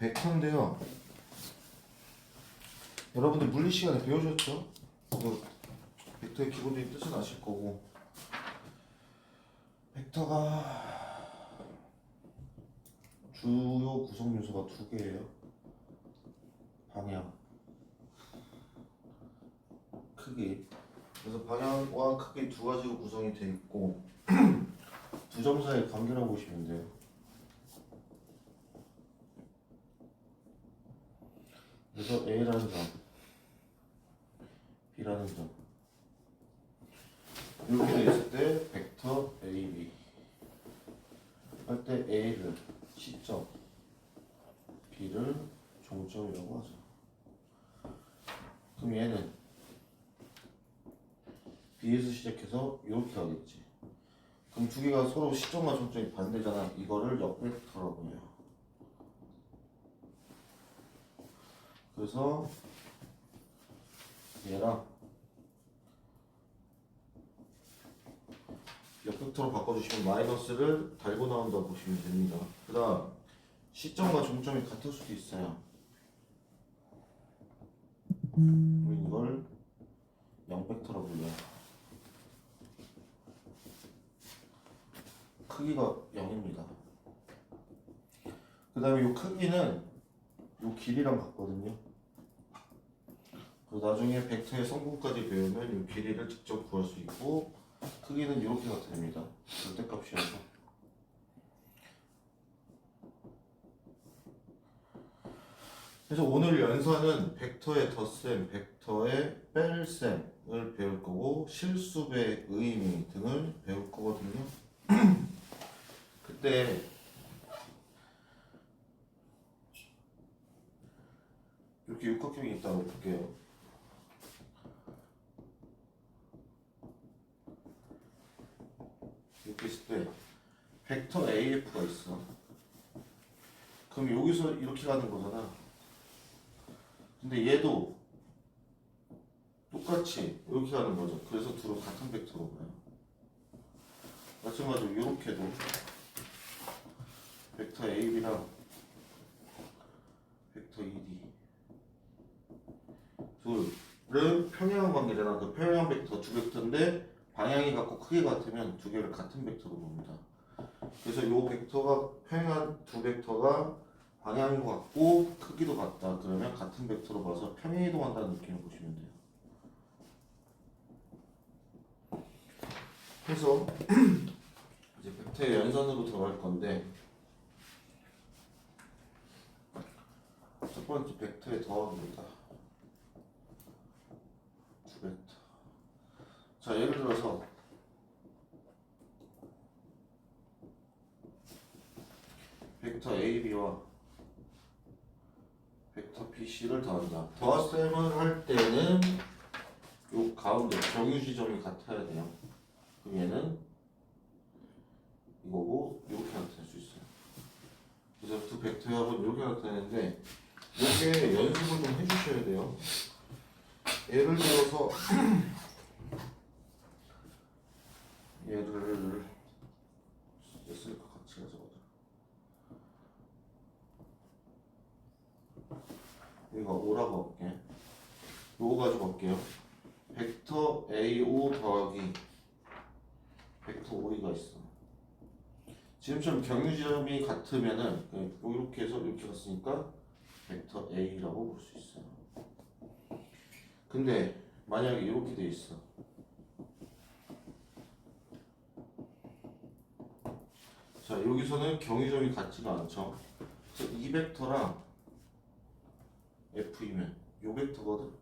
벡터인데요. 여러분들 물리 시간에 배우셨죠? 벡터의 기본적인 뜻은 아실 거고, 벡터가 주요 구성 요소가 두 개예요. 방향, 크기. 그래서 방향과 크기 두 가지로 구성이 되어 있고 두 점 사이의 관계라고 보시면 돼요. 그래서 A라는 점, B라는 점 이렇게 되어 있을 때 벡터 A, B 할 때 A를 시점, B를 종점이라고 하죠. 그럼 얘는 B에서 시작해서 이렇게 가겠지. 그럼 두 개가 서로 시점과 종점이 반대잖아. 이거를 역벡터라고 해요. 그래서 얘랑 역벡터로 바꿔주시면 마이너스를 달고 나온다고 보시면 됩니다. 그 다음 시점과 종점이 같을 수도 있어요. 그럼 이걸 0벡터라고 불러요. 크기가 0입니다. 그 다음에 이 크기는 이 길이랑 같거든요. 그리고 나중에 벡터의 성분까지 배우면 이 길이를 직접 구할 수 있고 크기는 이렇게가 됩니다. 절대값이어서. 그래서 오늘 연산은 벡터의 덧셈, 벡터의 뺄셈을 배울 거고 실수배, 의미 등을 배울 거거든요. 그때 이렇게 육각형이 있다고 볼게요. 이렇게 있을 때 벡터 AF가 있어. 그럼 여기서 이렇게 가는 거잖아. 근데 얘도 똑같이 이렇게 가는 거죠. 그래서 둘은 같은 벡터로 가요. 마찬가지로 이렇게도 벡터 AB랑 벡터 ED 둘은 평행한 관계잖아. 그 평행한 벡터 두 벡터인데 방향이 같고 크기가 같으면 두 개를 같은 벡터로 봅니다. 그래서 이 벡터가 평행한 두 벡터가 방향이 같고 크기도 같다. 그러면 같은 벡터로 봐서 평행이동한다는 느낌을 보시면 돼요. 그래서 이제 벡터의 연산으로 들어갈 건데 첫 번째 벡터의 더하기입니다. 두 벡터. 자, 예를 들어서 벡터 AB와 벡터 BC를 더한다. 더셈을 할 때는 요 가운데 정유 지점이 같아야 돼요. 그럼 얘는 이거고 이렇게 나타낼 수 있어요. 그래서 두 벡터의 합은 이렇게 나타내는데 이게 연습을 좀 해주셔야 돼요. 예를 들어서 얘를 였으니까 같이 가져가자. 이거 5라고 할게. 요거 가지고 갈게요. 벡터 AO 더하기 벡터 OE가 있어. 지금처럼 경유지점이 같으면은 이렇게 해서 이렇게 갔으니까 벡터 A라고 볼 수 있어요. 근데 만약에 이렇게 돼 있어. 자, 여기서는 경유점이 같지가 않죠. 그래서 이 벡터랑 F이면 요 벡터거든.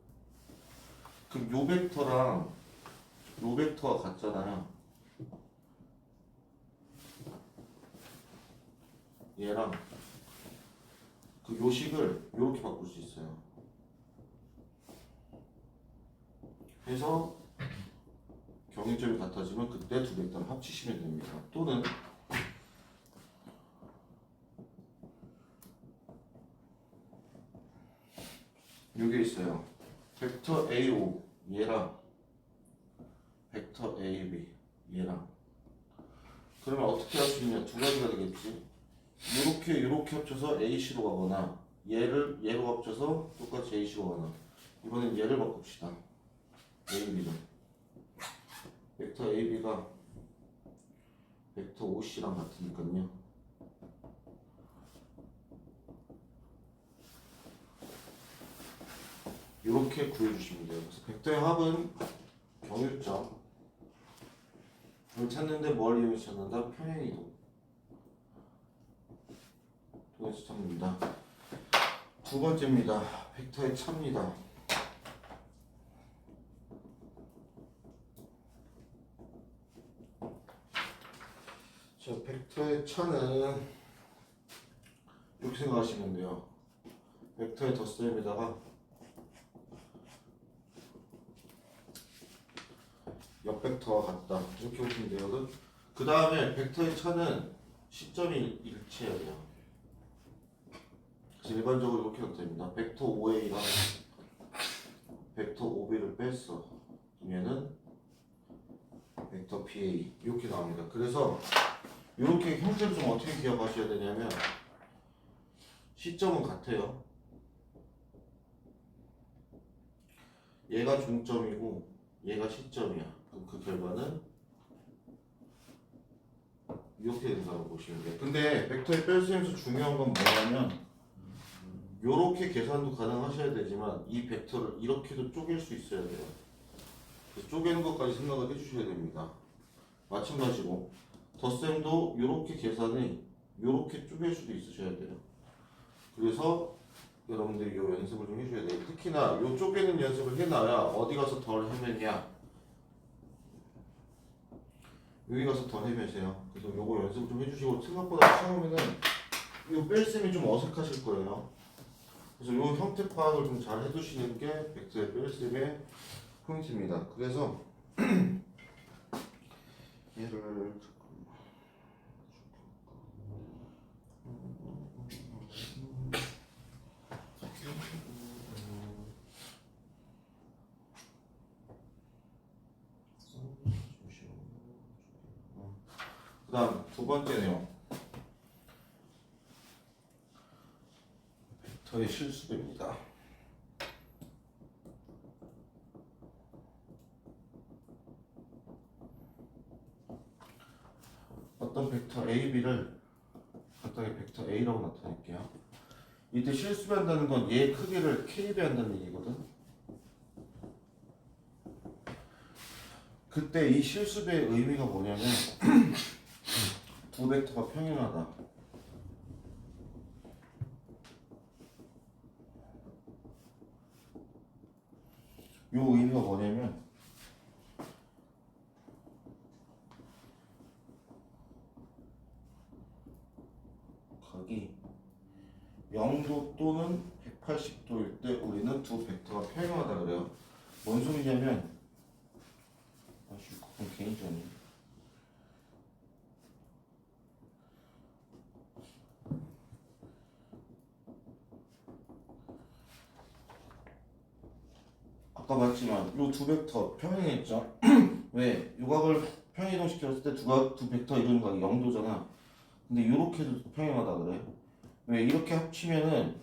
그럼 요 벡터랑 요 벡터가 같잖아요. 얘랑 그 요식을 이렇게 바꿀 수 있어요. 해서 경유점이 같아지면 그때 두 벡터를 합치시면 됩니다. 또는 여기 있어요. 벡터 AO 얘랑 벡터 AB 얘랑 그러면 어떻게 할 수 있냐? 두 가지가 되겠지. 이렇게 합쳐서 AC로 가거나 얘를 얘로 합쳐서 똑같이 A시고 하나. 이번엔 얘를 바꿉시다. AB를. 벡터 AB가 벡터 OC랑 같으니까요. 이렇게 구해주시면 돼요. 그래서 벡터의 합은 경유점. 이걸 찾는데 뭘 이용해서 찾는다? 평행이동. 통해서 찾는다. 두 번째입니다. 벡터의 차입니다. 자, 벡터의 차는 이렇게 생각하시면 돼요. 벡터의 덧셈에다가 옆벡터와 같다. 이렇게 보시면 돼요. 그 다음에 벡터의 차는 시점이 일치해야 돼요. 그래서 일반적으로 이렇게 나타납니다. 벡터 OA랑 벡터 OB를 뺐어. 얘는 벡터 BA 이렇게 나옵니다. 그래서 이렇게 형태를 좀 어떻게 기억하셔야 되냐면 시점은 같아요. 얘가 중점이고 얘가 시점이야. 그럼 그 결과는 이렇게 된다고 보시면 돼요. 근데 벡터의 뺄셈에서 중요한 건 뭐냐면 이렇게 계산도 가능하셔야 되지만 이 벡터를 이렇게도 쪼갤 수 있어야 돼요. 그래서 쪼개는 것까지 생각을 해주셔야 됩니다. 마찬가지로 덧셈도 이렇게 계산이 이렇게 쪼갤 수도 있으셔야 돼요. 그래서 여러분들이 이 연습을 좀 해줘야 돼요. 특히나 이 쪼개는 연습을 해놔야 어디 가서 덜 헤매냐, 여기 가서 덜 헤매세요. 그래서 요거 연습을 좀 해주시고 생각보다 처음에는 이 뺄셈이 좀 어색하실 거예요. 그래서 요 형태 파악을 좀 잘 해두시는 게 벡터의 뺄셈의 포인트입니다. 그래서 얘를 그 다음 두 번째 내용 벡터의 실수입니다. 어떤 벡터 A, B를 간단하게 벡터 A라고 나타낼게요. 이때 실수한다는 건 얘 크기를 K배 한다는 얘기거든. 그때 이 실수배의 의미가 뭐냐면 두 벡터가 평행하다. 요 의미가 뭐냐면 각이 0도 또는 180도일 때 우리는 두 벡터가 평행하다 그래요. 뭔 소리냐면 아씨 그건 개인전이 아까 봤지만 요 두 벡터 평행했죠. 왜? 요각을 평행이동시켰을 때 두 벡터 이루는 각이 0도잖아. 근데 요렇게도 평행하다 그래. 왜? 이렇게 합치면은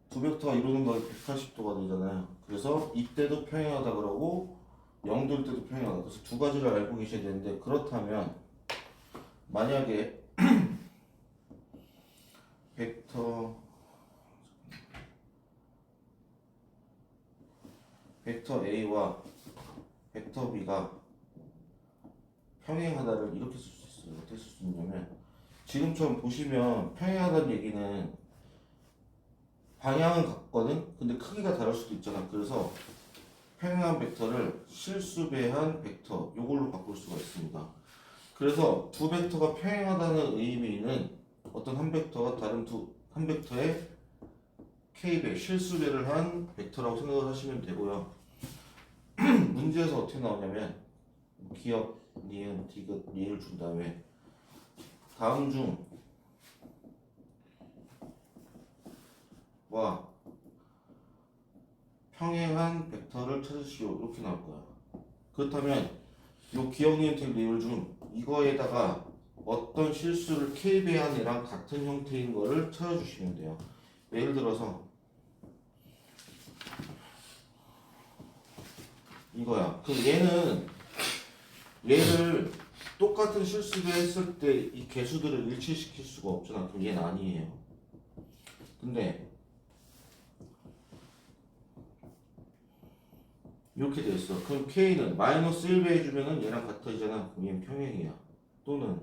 두 벡터가 이루는 각이 180도가 되잖아요. 그래서 이때도 평행하다 그러고 0도일 때도 평행하다. 그래서 두 가지를 알고 계셔야 되는데 그렇다면 만약에 벡터 A와 벡터 B가 평행하다를 이렇게 쓸 수 있어요. 어떻게 쓸 수 있냐면 지금처럼 보시면 평행하다는 얘기는 방향은 같거든. 근데 크기가 다를 수도 있잖아. 그래서 평행한 벡터를 실수배한 벡터 이걸로 바꿀 수가 있습니다. 그래서 두 벡터가 평행하다는 의미는 어떤 한 벡터가 다른 한 벡터의 k배 실수배를 한 벡터라고 생각을 하시면 되고요. 문제에서 어떻게 나오냐면 기억, 니은, 디귿, 리을 준 다음에 다음 중 와 평행한 벡터를 찾으시오 이렇게 나올 거야. 그렇다면 요 기억, 니은, 디귿, 리을 중 이거에다가 어떤 실수를 K배한 애랑 같은 형태인 거를 찾아주시면 돼요. 예를 들어서 이거야. 그럼 얘를 똑같은 실수를 했을 때 이 개수들을 일치시킬 수가 없잖아. 그럼 얘는 아니에요. 근데 이렇게 돼 있어. 그럼 K는 마이너스 1배 해주면은 얘랑 같아지잖아. 그럼 얘는 평행이야. 또는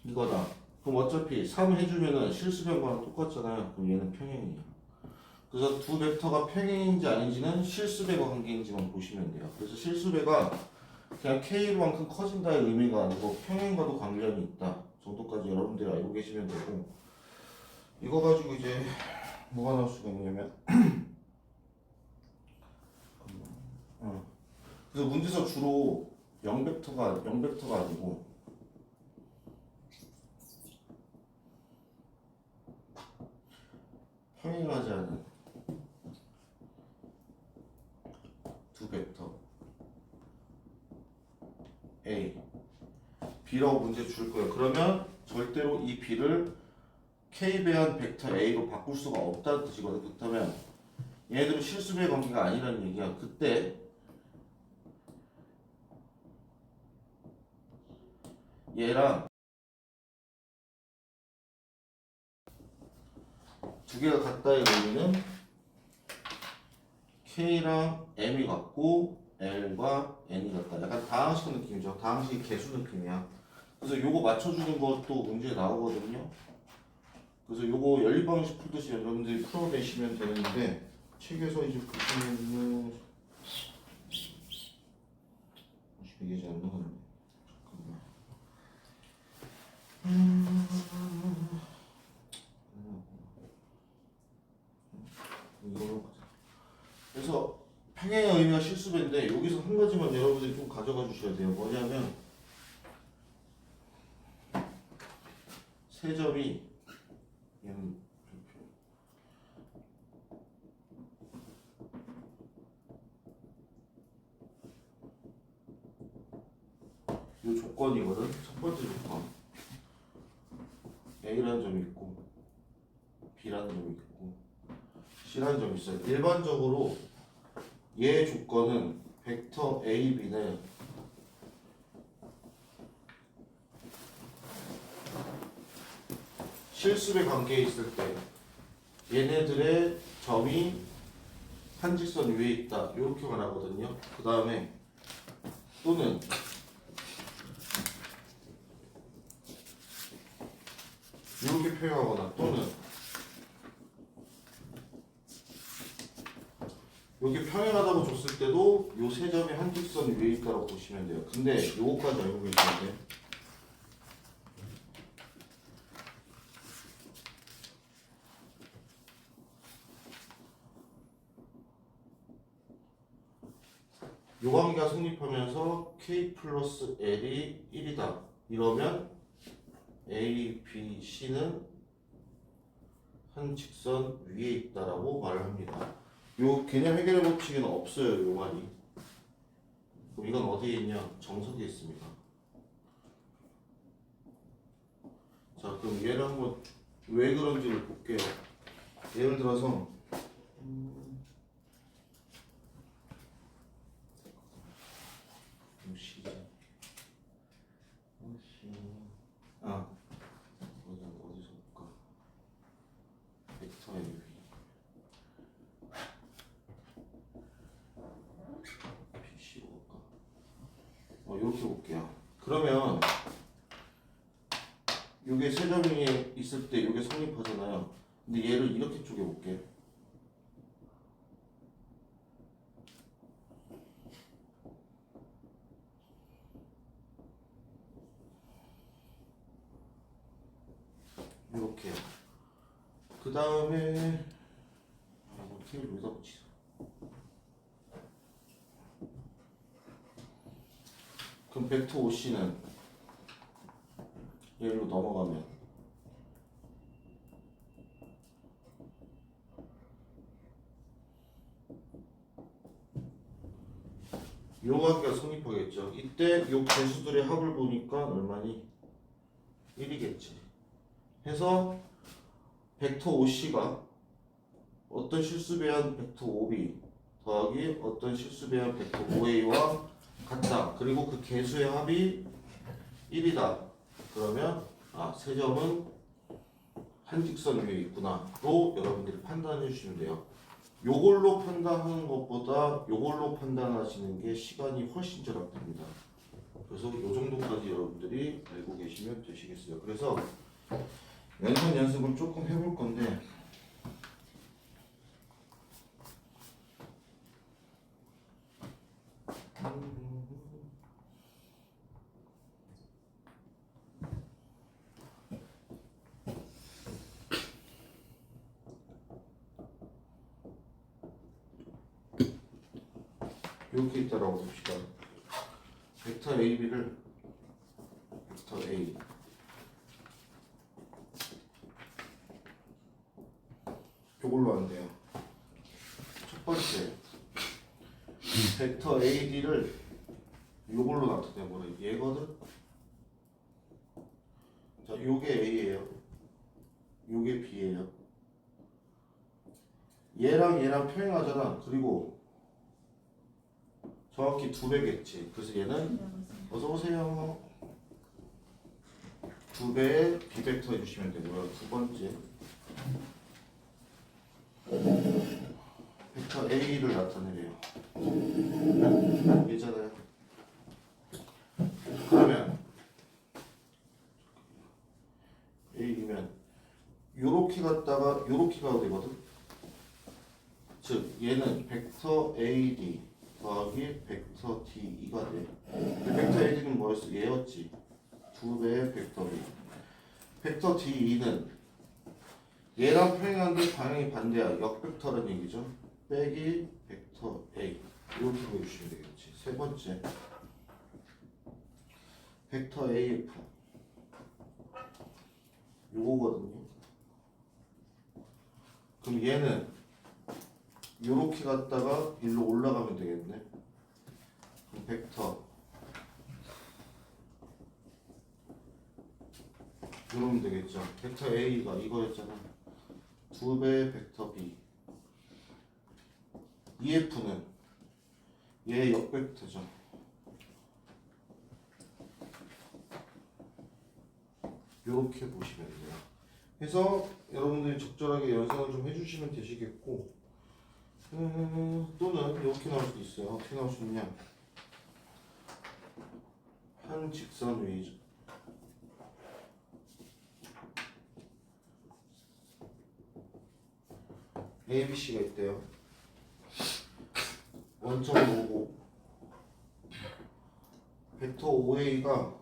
이거다. 그럼 어차피 3 해주면은 실수변 거랑 똑같잖아요. 그럼 얘는 평행이야. 그래서 두 벡터가 평행인지 아닌지는 실수배가 관계인지만 보시면 돼요. 그래서 실수배가 그냥 K만큼 커진다의 의미가 아니고 평행과도 관련이 있다 정도까지 여러분들이 알고 계시면 되고, 이거 가지고 이제 뭐가 나올 수가 있냐면 그래서 문제에서 주로 0벡터가 아니고 평행하지 않은 두 벡터 A, B라고 문제 줄 거예요. 그러면 절대로 이 B를 K배한 벡터 A로 바꿀 수가 없다는 뜻이거든. 그렇다면 얘네들은 실수배 관계가 아니라는 얘기야. 그때 얘랑 두 개가 같다의 의미는 K랑 M이 같고 L과 N이 같다. 약간 다항식 느낌이죠. 다항식 개수 느낌이야. 그래서 요거 맞춰주는 것도 문제에 나오거든요. 그래서 요거 연립방식 풀듯이 여러분들이 풀어내시면 되는데, 책에서 이제 보시면은 이게 잘 안 나가네. 이걸로 가자. 그래서 평행의 의미가 실수배인데 여기서 한 가지만 여러분들이 좀 가져가 주셔야 돼요. 뭐냐면 세 점이 얘는 이 조건이거든. 첫 번째 조건 A라는 점이 있고 B라는 점이 있고 C라는 점이 있어요. 일반적으로 얘 조건은 벡터 A, B는 실수배 관계에 있을 때 얘네들의 점이 한 직선 위에 있다 이렇게 말하거든요. 그 다음에 또는 이렇게 표현하거나, 또는 여기 평행하다고 줬을 때도 요 세 점이 한 직선 위에 있다고 보시면 돼요. 근데 요거까지 알고 계셔야 돼. 요 관계가 성립하면서 K 플러스 L이 1이다. 이러면 A, B, C는 한 직선 위에 있다라고 말을 합니다. 요 개념 해결의 법칙에는 없어요, 요 말이. 그럼 이건 어디에 있냐? 정석에 있습니다. 자, 그럼 얘를 한번 왜 그런지를 볼게요. 예를 들어서 어디서 볼까? 벡터의 위. PC로 볼까? 이렇게 볼게요. 그러면 요게 세 점이 있을 때 요게 성립하잖아요. 근데 얘를 이렇게 쪼개볼게. 이렇게. 그 다음에 이거 K를 여기다 붙이자. 그럼 벡터 OC는 얘로 넘어가면 요 관계가 성립하겠죠. 이때 요 개수들의 합을 보니까 얼마니? 1이겠지. 해서 벡터 OC가 어떤 실수 배한 벡터 OB 더하기 어떤 실수 배한 벡터 OA와 같다. 그리고 그 개수의 합이 1이다. 그러면 세 점은 한 직선 위에 있구나로 여러분들이 판단해 주시면 돼요. 요걸로 판단하는 것보다 요걸로 판단하시는 게 시간이 훨씬 절약됩니다. 그래서 요 정도까지 여러분들이 알고 계시면 되시겠어요. 그래서 연선 연습을 조금 해볼 건데 이렇게 있다라고 봅시다. 벡터 AB를 벡터 A 요걸로 안 돼요. 첫 번째 벡터 AD를 요걸로 나타내보라. 얘거든. 자, 요게 A예요. 요게 B예요. 얘랑 평행하잖아. 그리고 정확히 2배겠지. 그래서 얘는 어서 오세요. 2배의 비벡터 해주시면 되고요. 두 번째 벡터 A를 나타내래요. 얘잖아요. 그러면 A이면 요렇게 갔다가 요렇게 가도 되거든. 즉 얘는 벡터 AD 더하기 벡터 DE가 돼. 벡터 AD는 뭐였어? 얘였지. 2배의 벡터 B. 벡터 DE는 얘랑 평행한데 방향이 반대야. 역벡터라는 얘기죠. 빼기 벡터 A. 이렇게 보여주시면 되겠지. 세 번째 벡터 AF 요거거든요. 그럼 얘는 요렇게 갔다가 일로 올라가면 되겠네. 그럼 벡터 이러면 되겠죠. 벡터 A가 이거였잖아. 2배 벡터 B. EF는 얘 역벡터죠. 요렇게 보시면 돼요. 그래서 여러분들이 적절하게 연상을 좀 해주시면 되시겠고, 또는 이렇게 나올 수도 있어요. 어떻게 나올 수 있냐? 한 직선 위죠. A, B, C가 있대요. 원점을 오고 벡터 OA가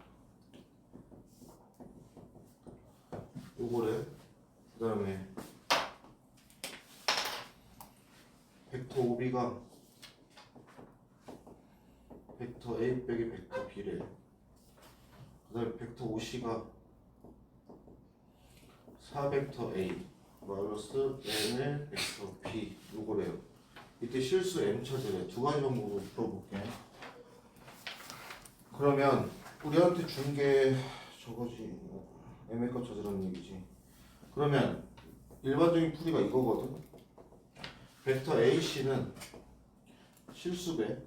요거래. 그 다음에 벡터 OB가 벡터 A 빼기 벡터 B래. 그 다음에 벡터 OC가 4벡터 A 마이너스 N의 벡터 B 요거래요. 이때 실수 M 찾으래. 두 가지 방법으로 풀어볼게. 그러면 우리한테 준 게 저거지. M의 것 찾으라는 얘기지. 그러면 일반적인 풀이가 이거거든. 벡터 AC는 실수배